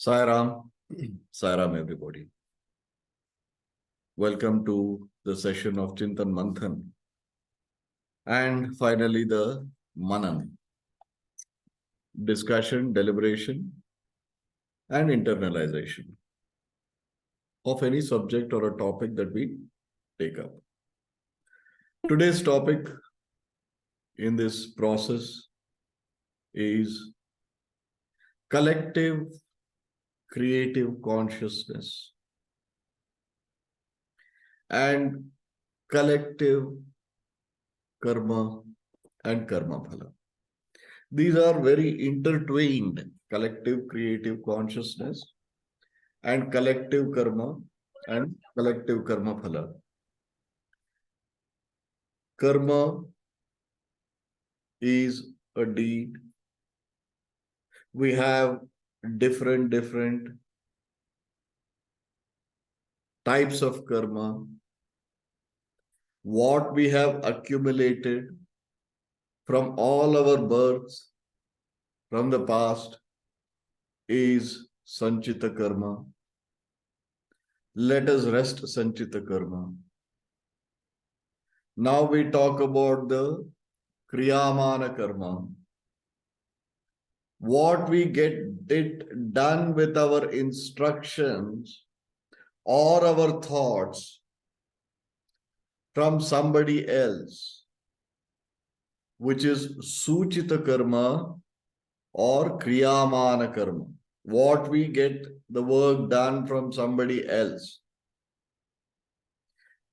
Sai Ram, Sai Ram, everybody. Welcome to the session of Chintan Manthan and finally the Manan, discussion, deliberation, and internalization of any subject or a topic that we take up. Today's topic in this process is collective creative consciousness and collective karma and karma phala. These are very intertwined, collective creative consciousness and collective karma and collective karma phala. Karma is a deed. We have different types of karma. What we have accumulated from all our births from the past is Sanchita karma. Let us rest Sanchita karma. Now we talk about the Kriyamana karma. What we get it done with our instructions or our thoughts from somebody else, which is Suchita karma or Kriyamana karma. What we get the work done from somebody else.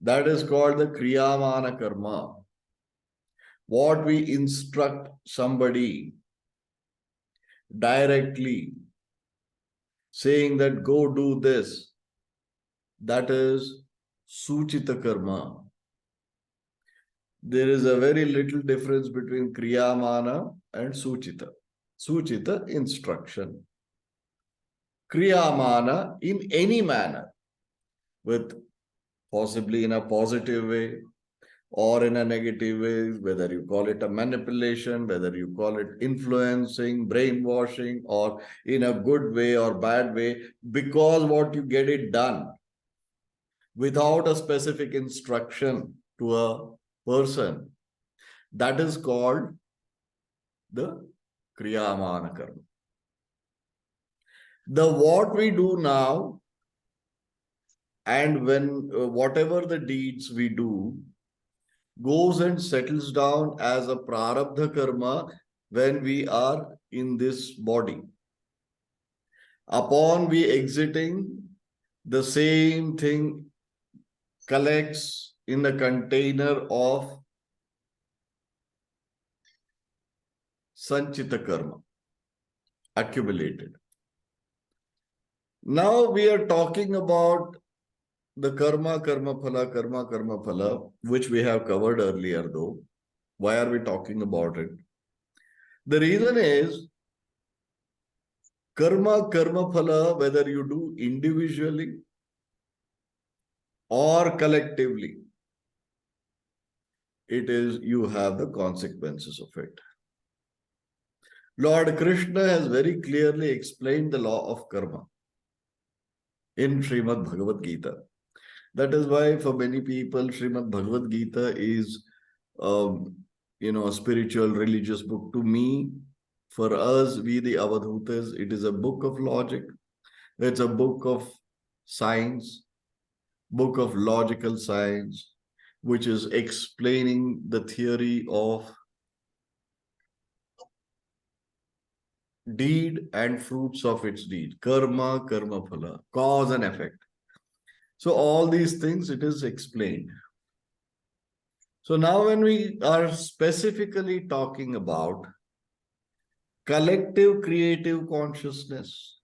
That is called the Kriyamana karma. What we instruct somebody directly, saying that go do this, that is Suchita karma. There is a very little difference between Kriyamana and Suchita. Suchita, instruction. Kriyamana, in any manner, with possibly in a positive way or in a negative way, whether you call it a manipulation, whether you call it influencing, brainwashing, or in a good way or bad way, because what you get it done without a specific instruction to a person, that is called the Kriyamana karma. The what we do now and when whatever the deeds we do goes and settles down as a prarabdha karma when we are in this body. Upon we exiting, the same thing collects in the container of Sanchita karma, accumulated. Now we are talking about the karma phala, which we have covered earlier though. Why are we talking about it? The reason is karma phala, whether you do individually or collectively, it is you have the consequences of it. Lord Krishna has very clearly explained the law of karma in Srimad Bhagavad Gita. That is why for many people, Srimad Bhagavad Gita is, a spiritual, religious book. To me, for us, we the Avadhutas, it is a book of logic. It's a book of science, book of logical science, which is explaining the theory of deed and fruits of its deed. Karma phala, cause and effect. So all these things, it is explained. So now when we are specifically talking about collective creative consciousness,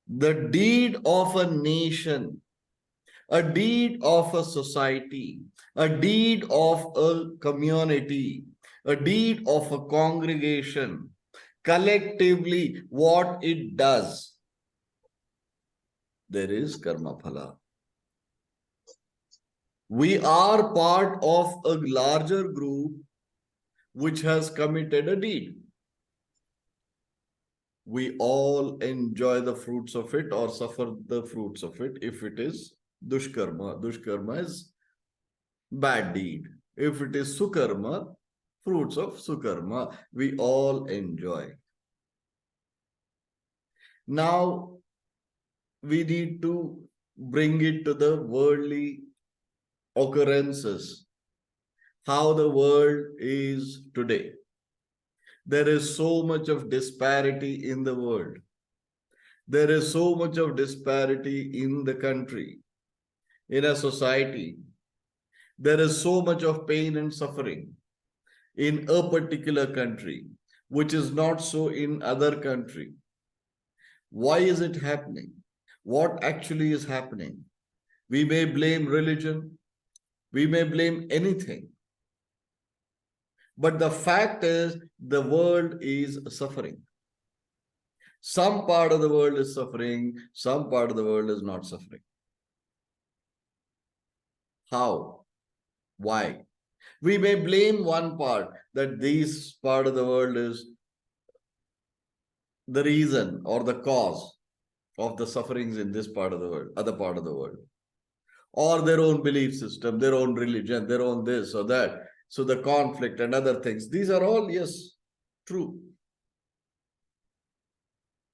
the deed of a nation, a deed of a society, a deed of a community, a deed of a congregation, collectively what it does, there is karma phala. We are part of a larger group which has committed a deed. we all enjoy the fruits of it or suffer the fruits of it if it is dushkarma. Dushkarma is bad deed. If it is sukarma, fruits of sukarma, we all enjoy. Now, we need to bring it to the worldly occurrences, how the world is today. There is so much of disparity in the world. There is so much of disparity in the country, in a society. There is so much of pain and suffering in a particular country, which is not so in other country. Why is it happening? What actually is happening? We may blame religion, we may blame anything. But the fact is, the world is suffering. Some part of the world is suffering, some part of the world is not suffering. How? Why? We may blame one part, that this part of the world is the reason or the cause of the sufferings in this part of the world, other part of the world, or their own belief system, their own religion, their own this or that. So the conflict and other things, these are all, yes, true.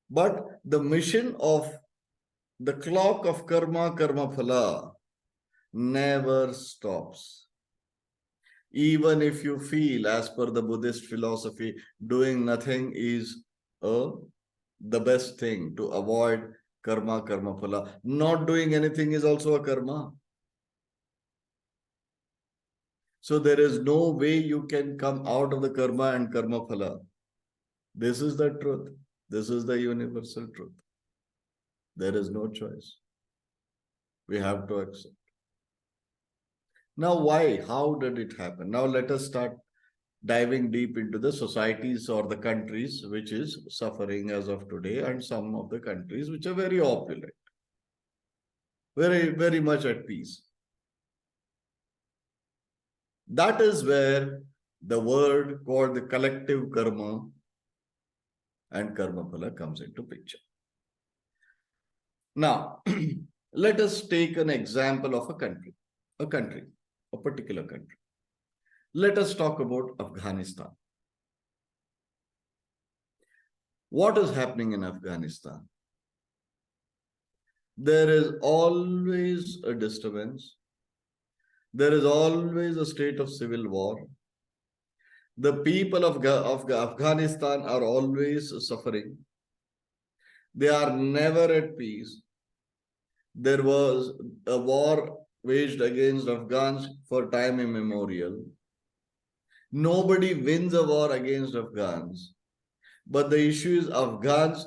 But the mission of the clock of karma, karma phala, never stops. Even if you feel, as per the Buddhist philosophy, doing nothing is the best thing to avoid karma, karma phala. Not doing anything is also a karma. So there is no way you can come out of the karma and karma phala. This is the truth. This is the universal truth. There is no choice. We have to accept. Now, why? How did it happen? Now, let us start diving deep into the societies or the countries which is suffering as of today, and some of the countries which are very opulent, very, very much at peace. That is where the word called the collective karma and karma phala comes into picture. Now, let us take an example of a country, a particular country. Let us talk about Afghanistan. What is happening in Afghanistan? There is always a disturbance. There is always a state of civil war. The people of Afghanistan are always suffering. They are never at peace. There was a war waged against Afghans for time immemorial. Nobody wins a war against Afghans. But the issue is Afghans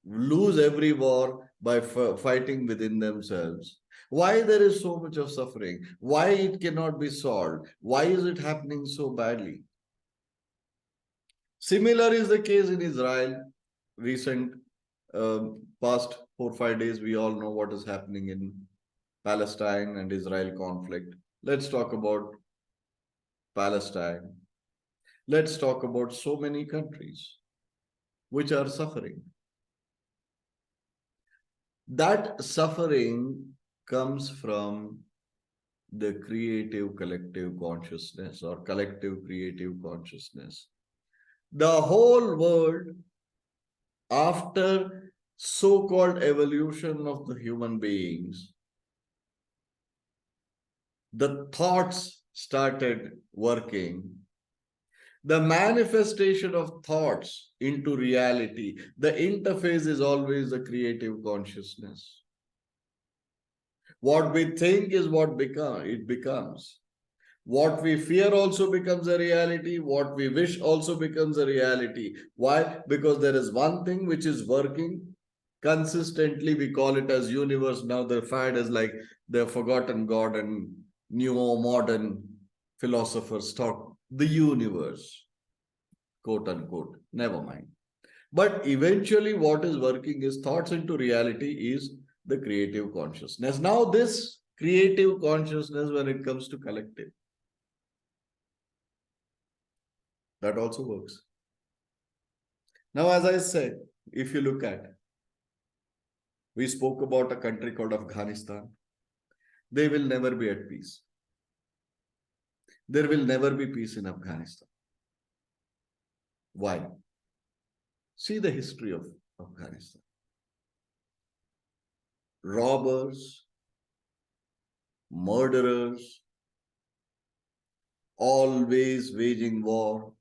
lose every war by fighting within themselves. Why there is so much of suffering? Why it cannot be solved? Why is it happening so badly? Similar is the case in Israel. Recent past 4-5 days, we all know what is happening in Palestine and Israel conflict. Let's talk about Palestine. Let's talk about so many countries which are suffering. That suffering comes from the creative collective consciousness or collective creative consciousness. The whole world, after so-called evolution of the human beings, the thoughts started working. The manifestation of thoughts into reality, the interface is always the creative consciousness. What we think is what it becomes. What we fear also becomes a reality. What we wish also becomes a reality. Why? Because there is one thing which is working consistently. We call it as universe. Now the fad is like the forgotten God, and new modern philosophers talk the universe, quote unquote. Never mind. But eventually what is working is thoughts into reality is the creative consciousness. Now this creative consciousness, when it comes to collective, that also works. Now, as I said, if you look at, we spoke about a country called Afghanistan. They will never be at peace. There will never be peace in Afghanistan. Why? See the history of Afghanistan. Robbers, murderers, always waging war,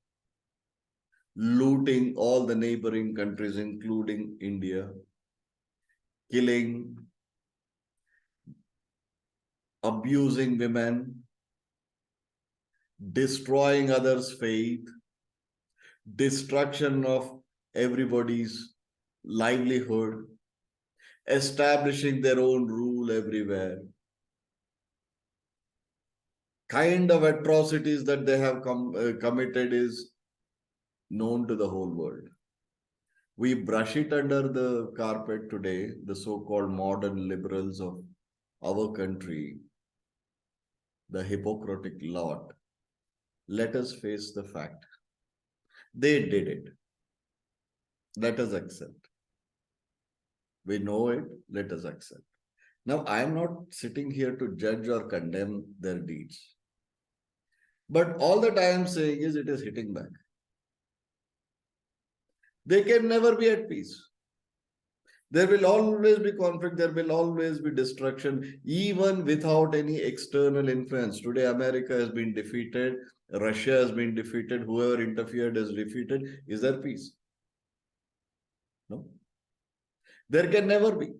looting all the neighboring countries, including India, killing, abusing women, destroying others' faith, destruction of everybody's livelihood, establishing their own rule everywhere. Kind of atrocities that they have committed is known to the whole world. We brush it under the carpet today, the so-called modern liberals of our country, the hypocritic lot. Let us face the fact. They did it. Let us accept. We know it. Let us accept. Now, I am not sitting here to judge or condemn their deeds. But all that I am saying is it is hitting back. They can never be at peace. There will always be conflict. There will always be destruction, even without any external influence. Today, America has been defeated. Russia has been defeated. Whoever interfered is defeated. Is there peace? No. There can never be.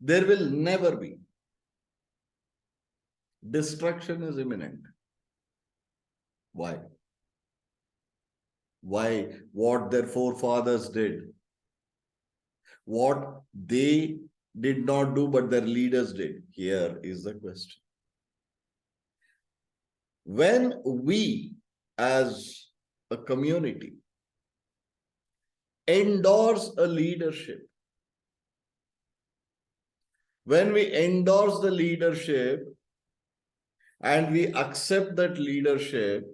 There will never be. Destruction is imminent. Why? Why? What their forefathers did. What they did not do, but their leaders did. Here is the question. When we, as a community, endorse a leadership, when we endorse the leadership and we accept that leadership,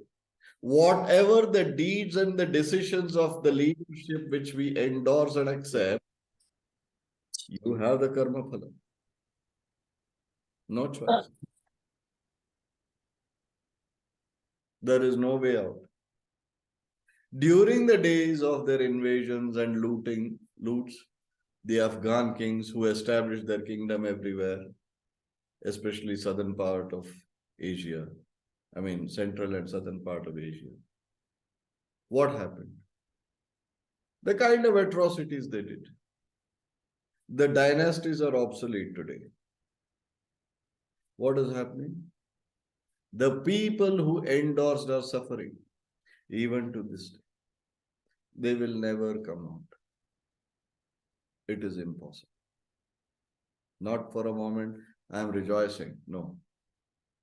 whatever the deeds and the decisions of the leadership which we endorse and accept, you have the karma phala. No choice. There is no way out. During the days of their invasions and loots, the Afghan kings who established their kingdom everywhere, especially southern part of Asia, central and southern part of Asia. What happened? The kind of atrocities they did. The dynasties are obsolete today. What is happening? The people who endorsed are suffering, even to this day. They will never come out. It is impossible. Not for a moment, I am rejoicing. No,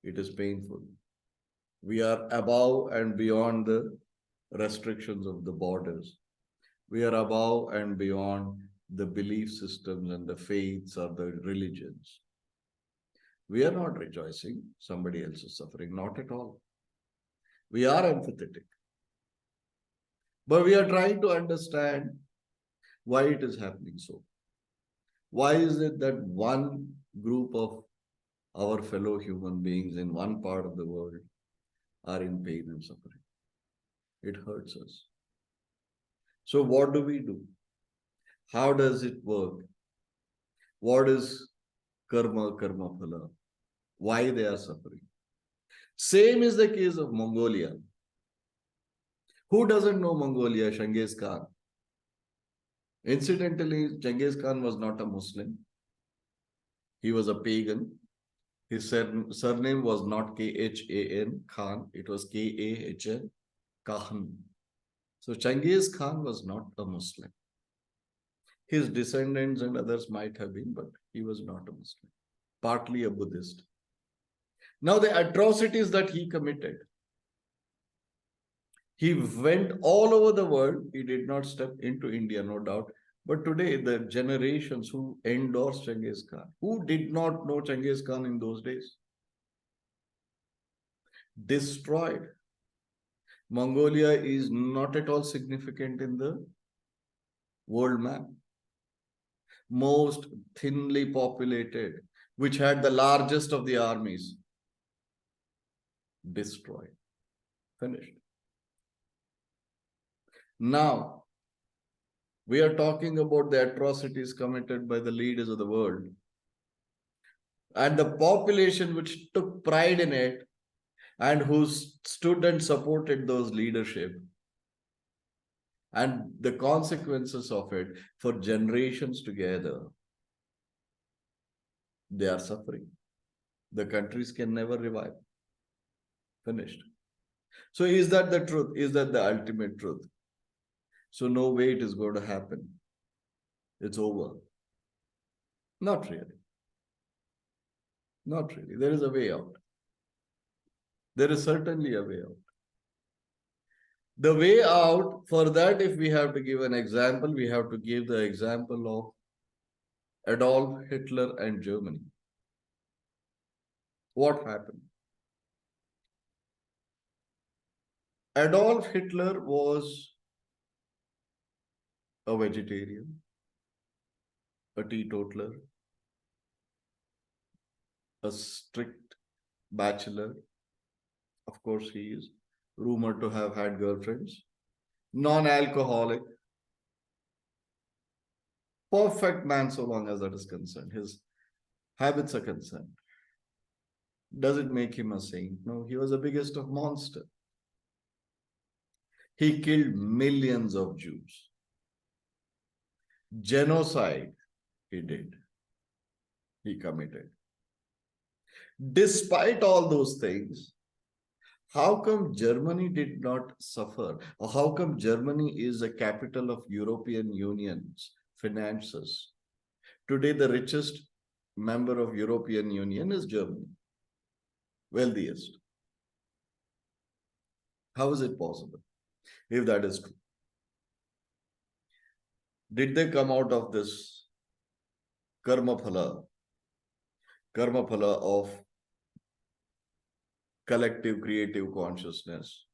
it is painful. We are above and beyond the restrictions of the borders. We are above and beyond the belief systems and the faiths or the religions. We are not rejoicing somebody else is suffering, not at all. We are empathetic. But we are trying to understand why it is happening so. Why is it that one group of our fellow human beings in one part of the world are in pain and suffering? It hurts us. So what do we do? How does it work? What is karma phala? Why they are suffering? Same is the case of Mongolia. Who doesn't know Mongolia? Genghis Khan. Incidentally, Genghis Khan was not a Muslim. He was a pagan. His surname was not Khan, Khan. It was Kahn, Khan. So Genghis Khan was not a Muslim. His descendants and others might have been, but he was not a Muslim. Partly a Buddhist. Now the atrocities that he committed, he went all over the world. He did not step into India, no doubt. But today, the generations who endorsed Genghis Khan, who did not know Genghis Khan in those days, destroyed. Mongolia is not at all significant in the world map, most thinly populated, which had the largest of the armies, destroyed, finished. Now, we are talking about the atrocities committed by the leaders of the world. And the population which took pride in it and who stood and supported those leadership and the consequences of it for generations together, they are suffering. The countries can never revive. Finished. So is that the truth? Is that the ultimate truth? So no way it is going to happen. It's over. Not really. Not really. There is a way out. There is certainly a way out. The way out, for that, if we have to give an example, we have to give the example of Adolf Hitler and Germany. What happened? Adolf Hitler was a vegetarian, a teetotaler, a strict bachelor. Of course, he is rumored to have had girlfriends, non-alcoholic, perfect man so long as that is concerned. His habits are concerned. Does it make him a saint? No, he was the biggest of monsters. He killed millions of Jews. Genocide he did. He committed. Despite all those things, how come Germany did not suffer? Or how come Germany is a capital of European Union's finances? Today, the richest member of European Union is Germany, wealthiest. How is it possible, if that is true? Did they come out of this karma phala of collective creative consciousness?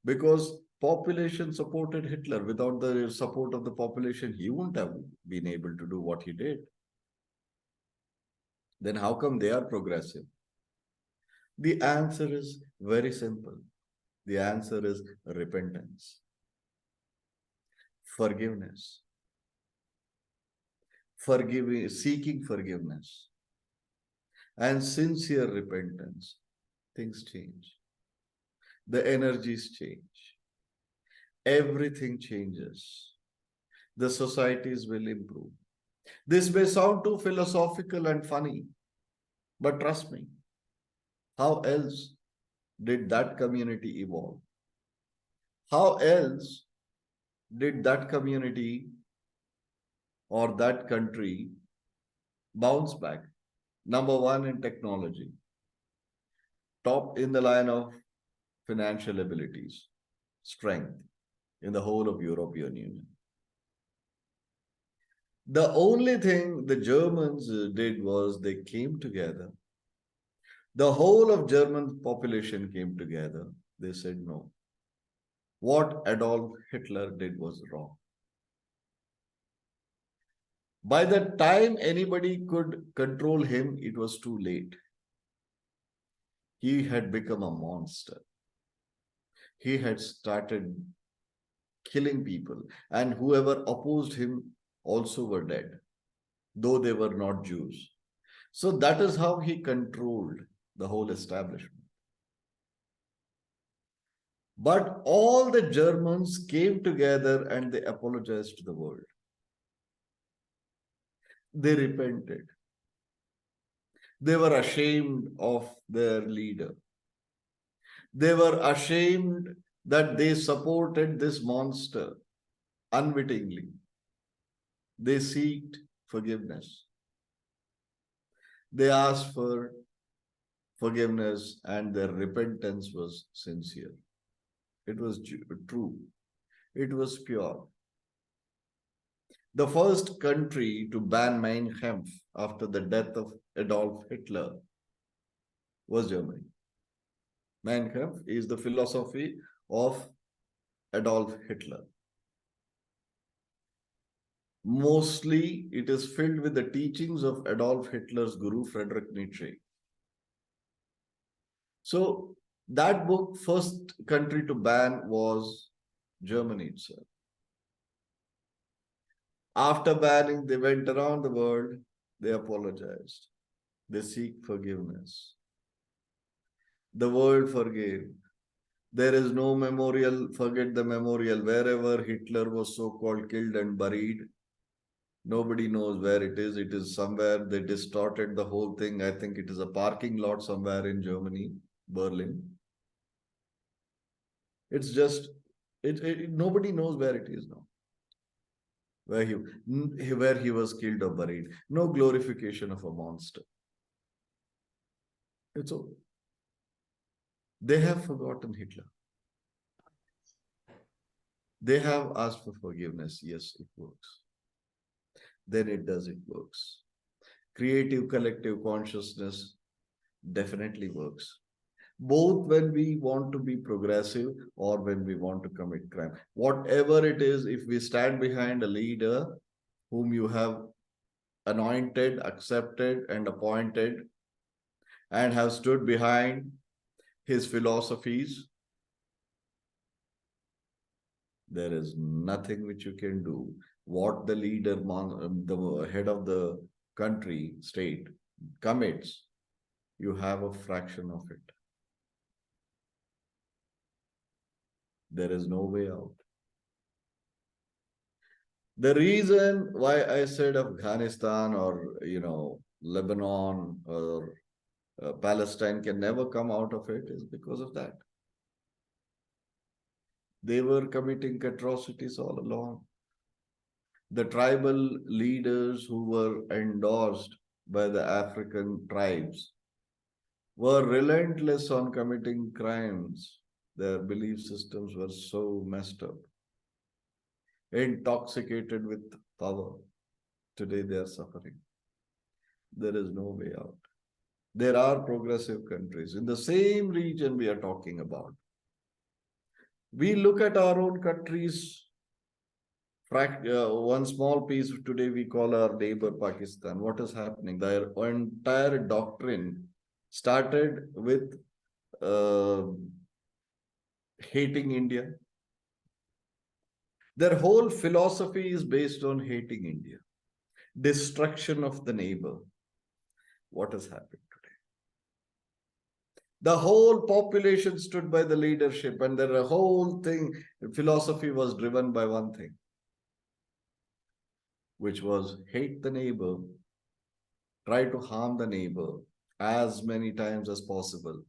Because population supported Hitler. Without the support of the population, he wouldn't have been able to do what he did. Then how come they are progressive? The answer is very simple. The answer is repentance, forgiveness, forgiving, seeking forgiveness, and sincere repentance. Things change. The energies change. Everything changes. The societies will improve. This may sound too philosophical and funny, but trust me, how else did that community evolve? How else did that community or that country bounce back? Number one in technology, top in the line of financial abilities, strength in the whole of European Union. The only thing the Germans did was they came together. The whole of German population came together. They said no. What Adolf Hitler did was wrong. By the time anybody could control him, it was too late. He had become a monster. He had started killing people, and whoever opposed him also were dead, though they were not Jews. So that is how he controlled the whole establishment. But all the Germans came together and they apologized to the world. They repented. They were ashamed of their leader. They were ashamed that they supported this monster unwittingly. They sought forgiveness. They asked for forgiveness and their repentance was sincere. It was true. It was pure. The first country to ban Mein Kampf after the death of Adolf Hitler was Germany. Mein Kampf is the philosophy of Adolf Hitler. Mostly, it is filled with the teachings of Adolf Hitler's guru, Friedrich Nietzsche. So, that book, first country to ban was Germany itself. After banning, they went around the world, they apologized, they seek forgiveness. The world forgave. There is no memorial, forget the memorial. Wherever Hitler was so called killed and buried, nobody knows where it is. It is somewhere, they distorted the whole thing. I think it is a parking lot somewhere in Germany, Berlin. It's just, nobody knows where it is now. Where he was killed or buried. No glorification of a monster. It's over. They have forgotten Hitler. They have asked for forgiveness. Yes, it works. Then it works. Creative collective consciousness definitely works. Both when we want to be progressive or when we want to commit crime. Whatever it is, if we stand behind a leader whom you have anointed, accepted, and appointed, and have stood behind his philosophies, there is nothing which you can do. What the leader, the head of the country, state, commits, you have a fraction of it. There is no way out. The reason why I said Afghanistan or, Lebanon or Palestine can never come out of it is because of that. They were committing atrocities all along. The tribal leaders who were endorsed by the African tribes were relentless on committing crimes. Their belief systems were so messed up, intoxicated with power. Today they are suffering. There is no way out. There are progressive countries in the same region we are talking about. We look at our own countries, one small piece today we call our neighbor Pakistan. What is happening? Their entire doctrine started with uh, hating India. Their whole philosophy is based on hating India, destruction of the neighbor. What has happened today? The whole population stood by the leadership, and the whole thing, philosophy was driven by one thing, which was hate the neighbor, try to harm the neighbor as many times as possible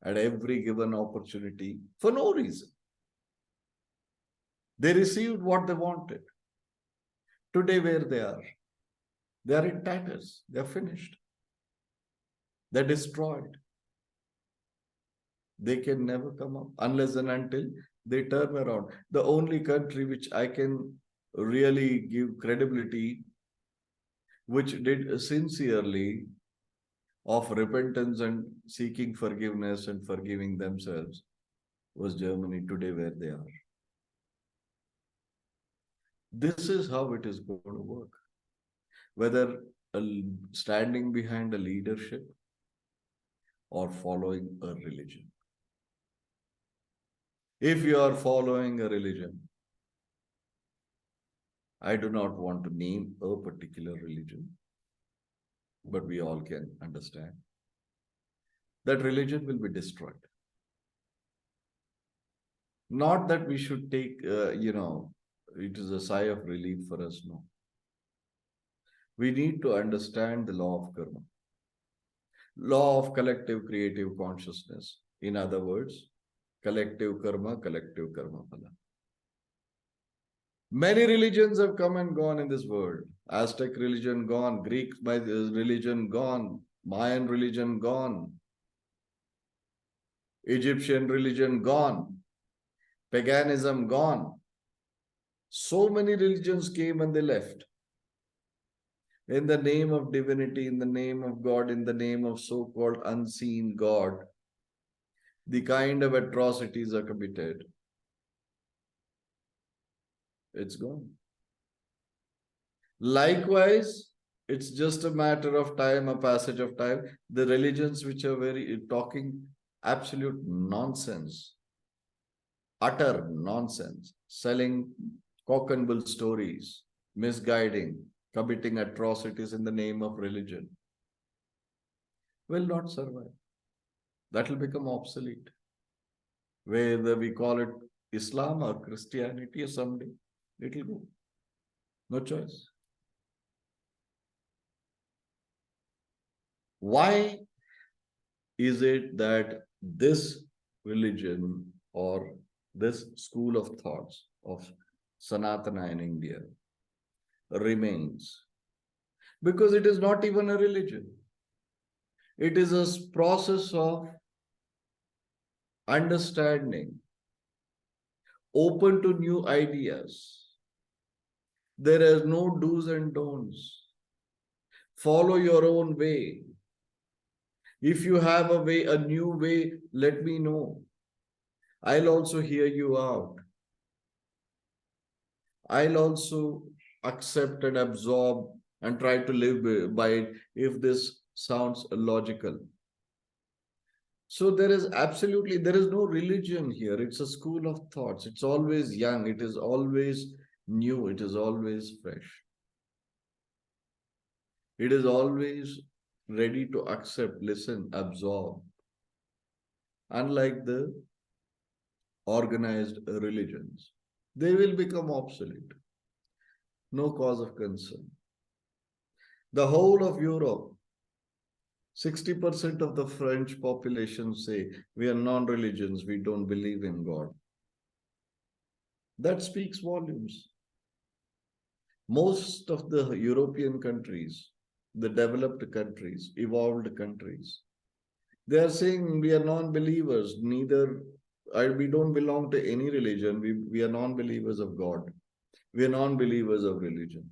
at every given opportunity for no reason. They received what they wanted. Today, where they are in tatters, they're finished, they're destroyed. They can never come up unless and until they turn around. The only country which I can really give credibility, which did sincerely of repentance and seeking forgiveness and forgiving themselves, was Germany. Today where they are. This is how it is going to work. Whether standing behind a leadership or following a religion. If you are following a religion, I do not want to name a particular religion, but we all can understand that religion will be destroyed. Not that we should take, it is a sigh of relief for us, no. We need to understand the law of karma, law of collective creative consciousness. In other words, collective karma phala. Many religions have come and gone in this world. Aztec religion gone, Greek religion gone, Mayan religion gone, Egyptian religion gone, paganism gone. So many religions came and they left. In the name of divinity, in the name of God, in the name of so-called unseen God, the kind of atrocities are committed. It's gone. Likewise, it's just a matter of time, a passage of time. The religions which are very talking absolute nonsense, utter nonsense, selling cock and bull stories, misguiding, committing atrocities in the name of religion, will not survive. That will become obsolete. Whether we call it Islam or Christianity or someday, it will go. No choice. Why is it that this religion or this school of thoughts of Sanatana in India remains? Because it is not even a religion. It is a process of understanding, open to new ideas. There are no do's and don'ts. Follow your own way. If you have a way, a new way, let me know. I'll also hear you out. I'll also accept and absorb and try to live by it if this sounds logical. So there is no religion here. It's a school of thoughts. It's always young. It is always new. It is always fresh. It is always ready to accept, listen, absorb. Unlike the organized religions, they will become obsolete. No cause of concern. The whole of Europe, 60% of the French population say we are non-religions, we don't believe in God. That speaks volumes. Most of the European countries, the developed countries, evolved countries, they are saying we are non-believers, we don't belong to any religion, we are non-believers of God. We are non-believers of religion.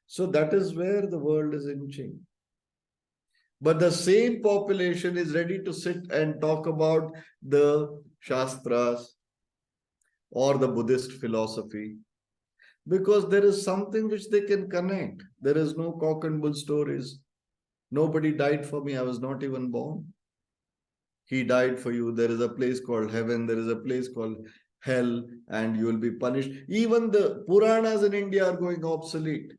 So that is where the world is inching. But the same population is ready to sit and talk about the Shastras or the Buddhist philosophy because there is something which they can connect. There is no cock and bull stories. Nobody died for me. I was not even born. He died for you. There is a place called heaven. There is a place called hell, and you will be punished. Even the Puranas in India are going obsolete.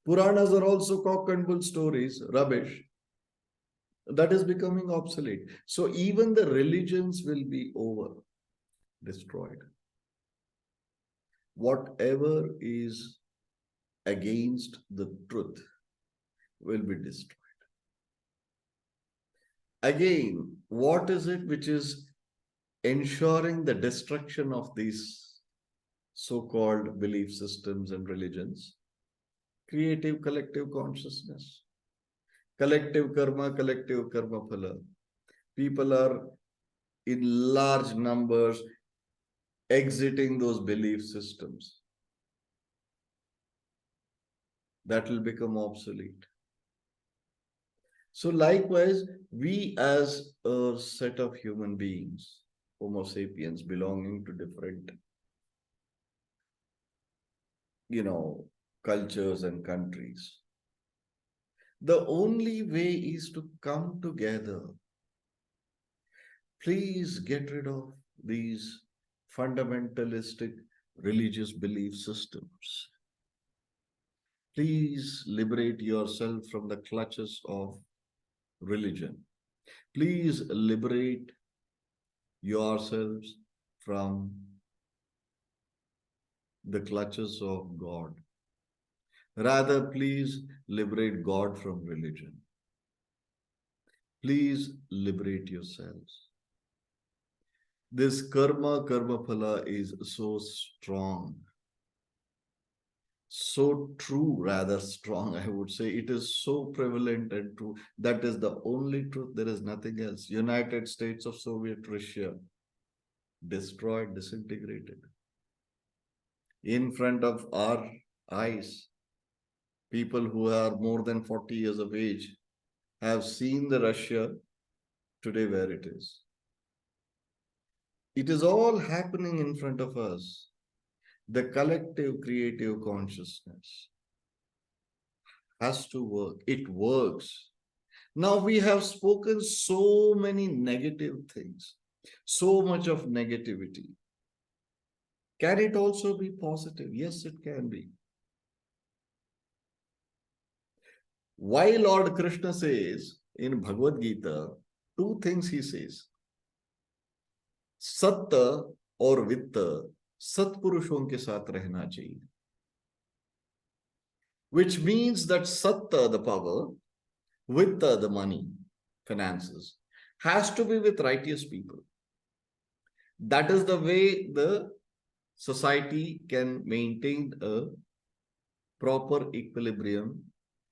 Puranas are also cock and bull stories, rubbish. That is becoming obsolete. So even the religions will be over, destroyed. Whatever is against the truth will be destroyed. Again, what is it which is ensuring the destruction of these so-called belief systems and religions? Creative collective consciousness. Collective karma phala. People are in large numbers exiting those belief systems. That will become obsolete. So likewise, we as a set of human beings, Homo sapiens, belonging to different, cultures and countries, the only way is to come together. Please get rid of these fundamentalistic religious belief systems. Please liberate yourself from the clutches of religion. Please liberate yourselves from the clutches of God. Rather, please liberate God from religion. Please liberate yourselves. This karma phala is so strong, so true, rather strong, I would say. It is so prevalent and true. That is the only truth. There is nothing else. United States of Soviet Russia, destroyed, disintegrated. In front of our eyes, people who are more than 40 years of age have seen the Russia today where it is. It is all happening in front of us. The collective creative consciousness has to work. It works. Now we have spoken so many negative things, so much of negativity. Can it also be positive? Yes, it can be. Why Lord Krishna says in Bhagavad Gita, two things he says. सत्य और वित्त सत्पुरुषों के साथ रहना चाहिए. Which means that satta, the power, vitta, the money, finances, has to be with righteous people. That is the way the society can maintain a proper equilibrium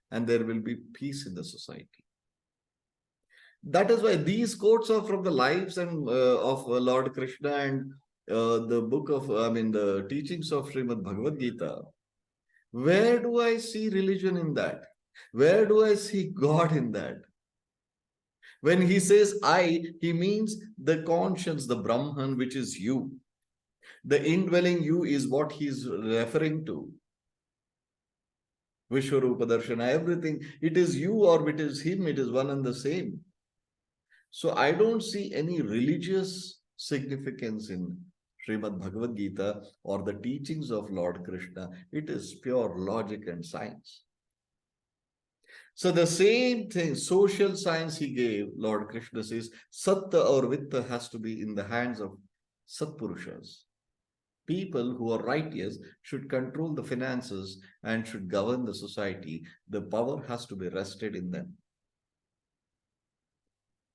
and there will be peace in the society. That is why these quotes are from the lives and of Lord Krishna and the book of, the teachings of Srimad Bhagavad Gita. Where do I see religion in that? Where do I see God in that? When he says I, he means the conscience, the Brahman, which is you. The indwelling you is what he's referring to. Vishwarupa Darshana, everything. It is you or it is him, it is one and the same. So I don't see any religious significance in Srimad Bhagavad Gita or the teachings of Lord Krishna. It is pure logic and science. So the same thing, social science he gave, Lord Krishna says, Satta or Vitta has to be in the hands of Satpurushas. People who are righteous should control the finances and should govern the society. The power has to be rested in them.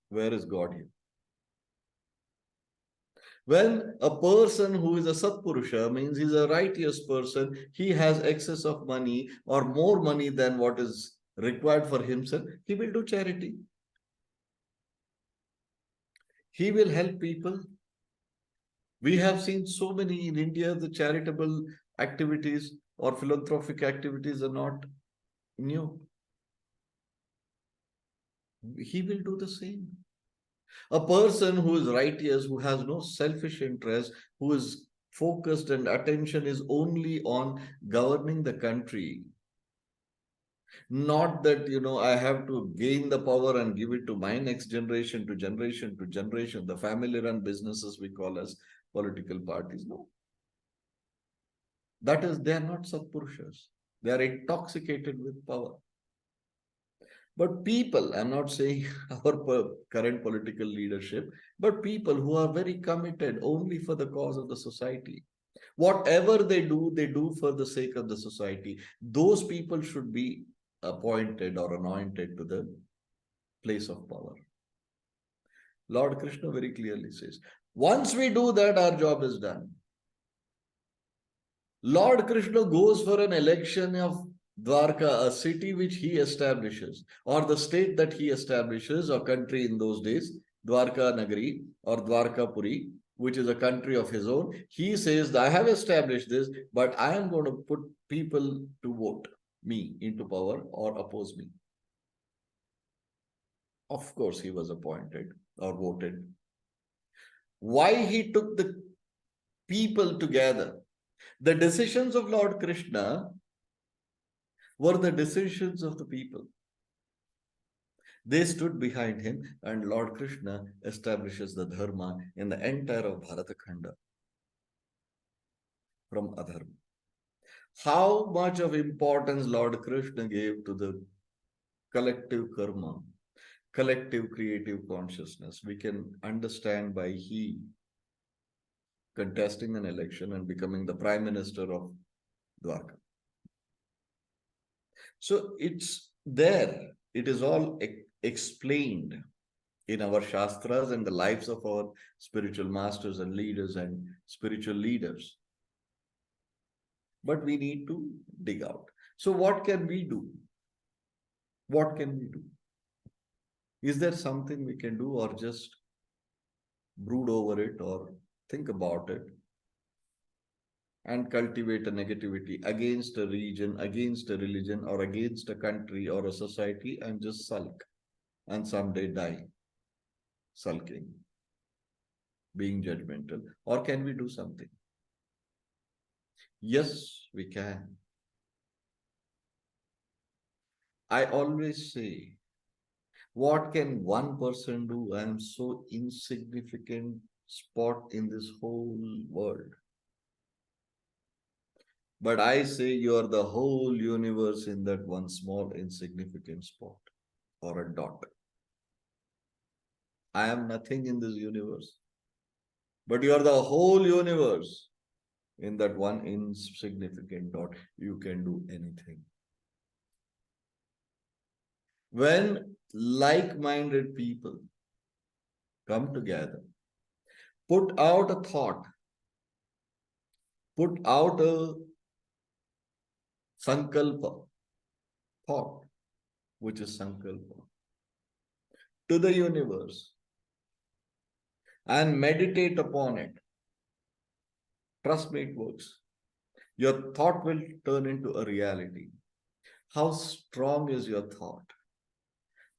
Where is God here? When a person who is a Satpurusha means he's a righteous person, he has excess of money or more money than what is required for himself, he will do charity. He will help people. We have seen so many in India, the charitable activities or philanthropic activities are not new. He will do the same. A person who is righteous, who has no selfish interest, who is focused and attention is only on governing the country. Not that, I have to gain the power and give it to my next generation, to generation, to generation, the family run businesses we call as political parties. No. That is, they are not Satpurushas. They are intoxicated with power. But people, I'm not saying our current political leadership, but people who are very committed only for the cause of the society. Whatever they do for the sake of the society. Those people should be appointed or anointed to the place of power. Lord Krishna very clearly says, once we do that, our job is done. Lord Krishna goes for an election of Dwarka, a city which he establishes, or the state that he establishes, or country in those days, Dwarka Nagari or Dwarka Puri, which is a country of his own. He says, I have established this, but I am going to put people to vote me into power or oppose me. Of course, he was appointed or voted. Why he took the people together? The decisions of Lord Krishna were the decisions of the people. They stood behind him, and Lord Krishna establishes the dharma in the entire of Bharatakhanda from adharma. How much of importance Lord Krishna gave to the collective karma, collective creative consciousness, we can understand by he contesting an election and becoming the Prime Minister of Dwarka. So it's there. It is all explained in our Shastras and the lives of our spiritual masters and leaders and spiritual leaders. But we need to dig out. So what can we do? What can we do? Is there something we can do or just brood over it or think about it and cultivate a negativity against a region, against a religion, or against a country or a society and just sulk and someday die sulking, being judgmental? Or can we do something? Yes, we can. I always say, what can one person do? I am so insignificant spot in this whole world. But I say you are the whole universe in that one small insignificant spot or a dot. I am nothing in this universe, but you are the whole universe in that one insignificant dot. You can do anything. When like minded people come together, put out a thought, put out a sankalpa, thought, which is sankalpa, to the universe and meditate upon it. Trust me, it works. Your thought will turn into a reality. How strong is your thought?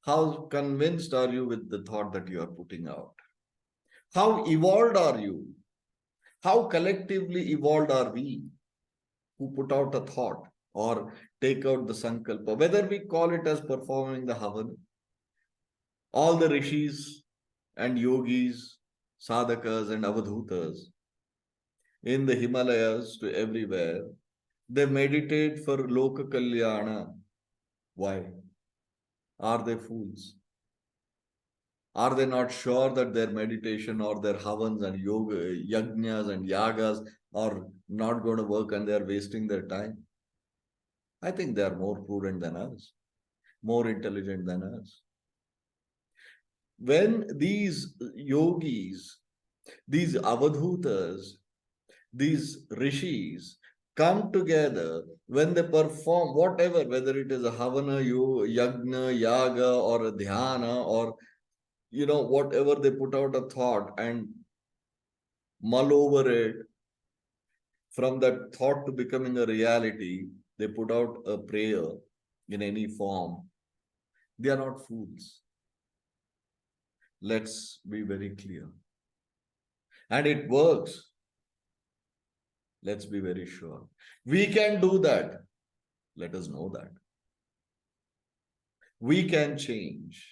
How convinced are you with the thought that you are putting out? How evolved are you? How collectively evolved are we who put out a thought or take out the sankalpa? Whether we call it as performing the havan, all the rishis and yogis, sadhakas and avadhutas in the Himalayas to everywhere, they meditate for Loka Kalyana. Why? Are they fools? Are they not sure that their meditation or their havans and yoga, yajnas and yagas are not going to work and they are wasting their time? I think they are more prudent than us, more intelligent than us. When these yogis, these avadhutas, these rishis come together, when they perform whatever, whether it is a havana, yagna, yaga, or a dhyana, or whatever, they put out a thought and mull over it, from that thought to becoming a reality, they put out a prayer in any form. They are not fools. Let's be very clear. And it works. Let's be very sure. We can do that. Let us know that. We can change.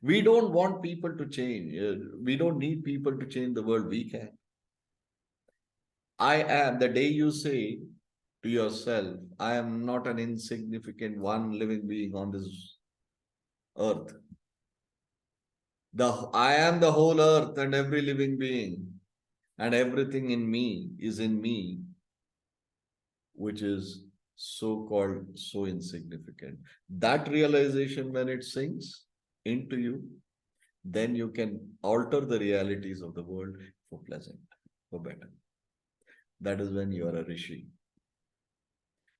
We don't want people to change. We don't need people to change the world. We can. I am, the day you say to yourself, I am not an insignificant one living being on this earth. I am the whole earth and every living being, and everything in me is in me, which is so called so insignificant. That realization, when it sinks into you, then you can alter the realities of the world for pleasant, for better. That is when you are a rishi.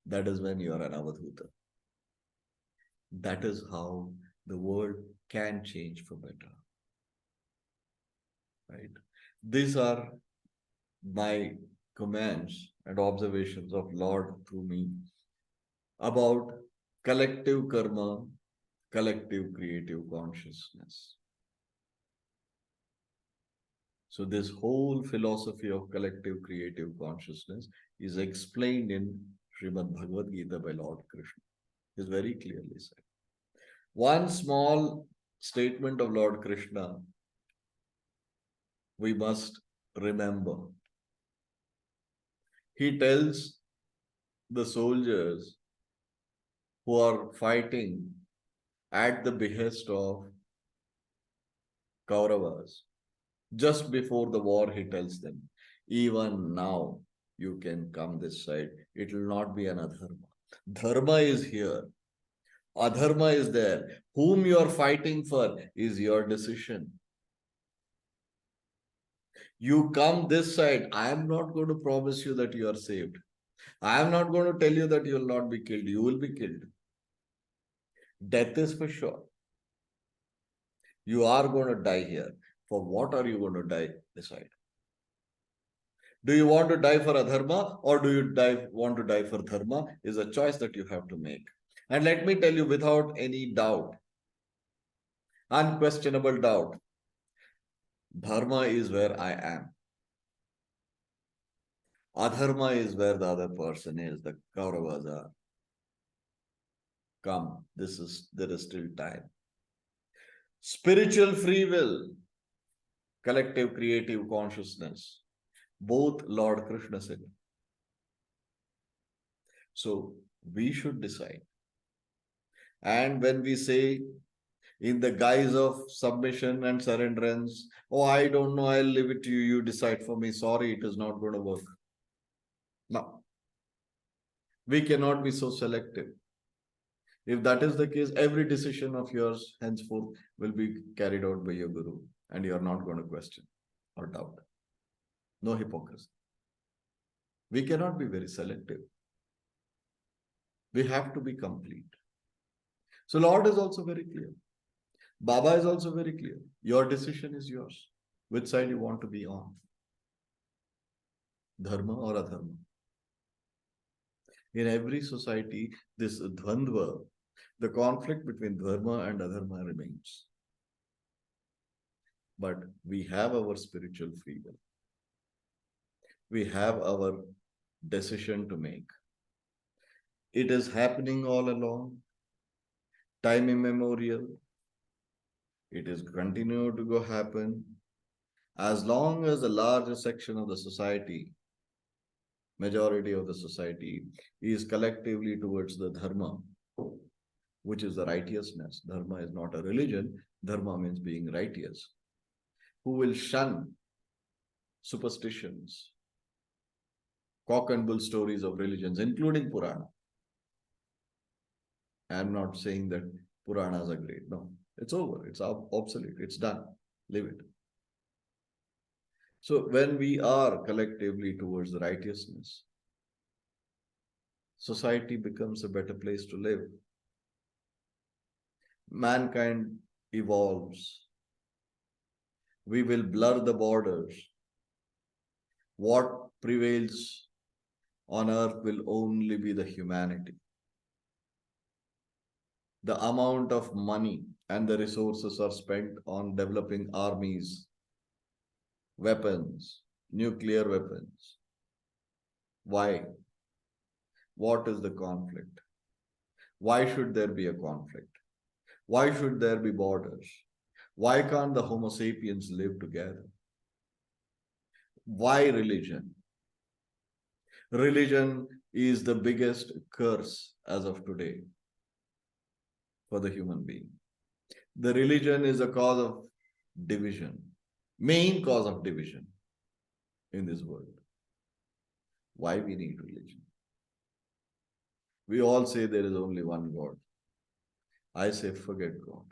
That is when you are an avadhuta. That is how the world can change for better. Right? These are my comments and observations of Lord through me about collective karma, collective creative consciousness. So this whole philosophy of collective creative consciousness is explained in Srimad Bhagavad Gita by Lord Krishna. It is very clearly said. One small statement of Lord Krishna we must remember. He tells the soldiers who are fighting at the behest of Kauravas. Just before the war, he tells them, even now you can come this side. It will not be an adharma. Dharma is here. Adharma is there. Whom you are fighting for is your decision. You come this side. I am not going to promise you that you are saved. I am not going to tell you that you will not be killed. You will be killed. Death is for sure. You are going to die here. For what are you going to die? Decide. Do you want to die for adharma or do you want to die for dharma? Is a choice that you have to make. And let me tell you without any doubt, unquestionable doubt, dharma is where I am. Adharma is where the other person is. The Kauravas are. Come, there is still time. Spiritual free will, collective creative consciousness. Both Lord Krishna said. So we should decide. And when we say in the guise of submission and surrenderance, oh, I don't know, I'll leave it to you, you decide for me. Sorry, it is not going to work. No. We cannot be so selective. If that is the case, every decision of yours henceforth will be carried out by your guru, and you are not going to question or doubt. No hypocrisy. We cannot be very selective. We have to be complete. So Lord is also very clear. Baba is also very clear. Your decision is yours. Which side you want to be on? Dharma or adharma? In every society, this dvandva, the conflict between dharma and adharma remains. But we have our spiritual freedom. We have our decision to make. It is happening all along, time immemorial. It is continued to go happen as long as a larger section of the society, majority of the society, is collectively towards the dharma, which is the righteousness. Dharma is not a religion. Dharma means being righteous. Who will shun superstitions, cock and bull stories of religions, including Purana. I am not saying that Puranas are great. No, it's over. It's obsolete. It's done. Leave it. So when we are collectively towards the righteousness, society becomes a better place to live. Mankind evolves. We will blur the borders. What prevails on earth will only be the humanity. The amount of money and the resources are spent on developing armies, weapons, nuclear weapons. Why? What is the conflict? Why should there be a conflict? Why should there be borders? Why can't the Homo sapiens live together? Why religion? Religion is the biggest curse as of today for the human being. The religion is a cause of division, main cause of division in this world. Why we need religion? We all say there is only one God. I say forget God.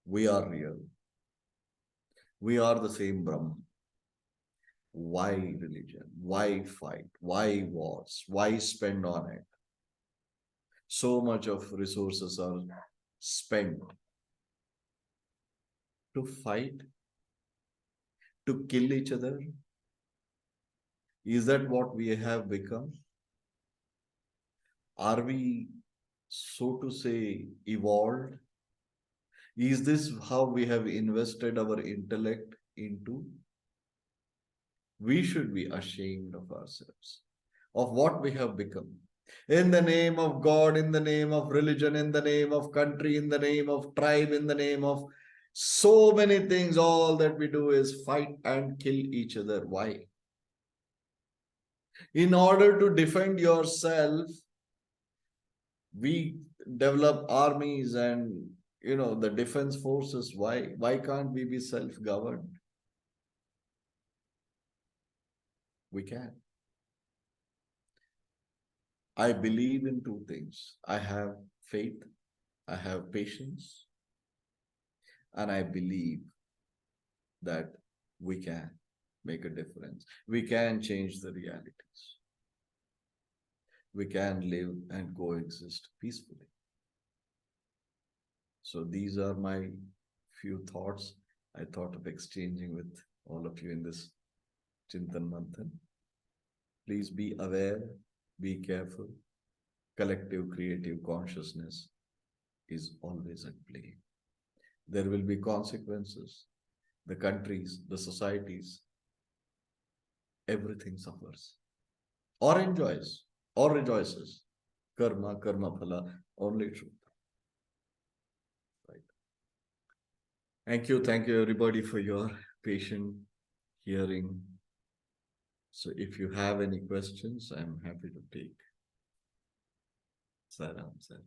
We are real. We are the same Brahman. Why religion? Why fight? Why wars? Why spend on it? So much of resources are spent to fight, to kill each other. Is that what we have become? Are we, so to say, evolved? Is this how we have invested our intellect into? We should be ashamed of ourselves, of what we have become. In the name of God, in the name of religion, in the name of country, in the name of tribe, in the name of so many things, all that we do is fight and kill each other. Why? In order to defend yourself, we develop armies and the defense forces. Why can't we be self-governed? We can. I believe in two things. I have faith, I have patience, and I believe that we can make a difference. We can change the realities. We can live and coexist peacefully. So these are my few thoughts I thought of exchanging with all of you in this Chintan Manthan. Please be aware, be careful. Collective creative consciousness is always at play. There will be consequences. The countries, the societies everything suffers or enjoys or rejoices. Karma, karma phala, only truth. Right. Thank you everybody for your patient hearing. So if you have any questions, I'm happy to take. Saram, sir.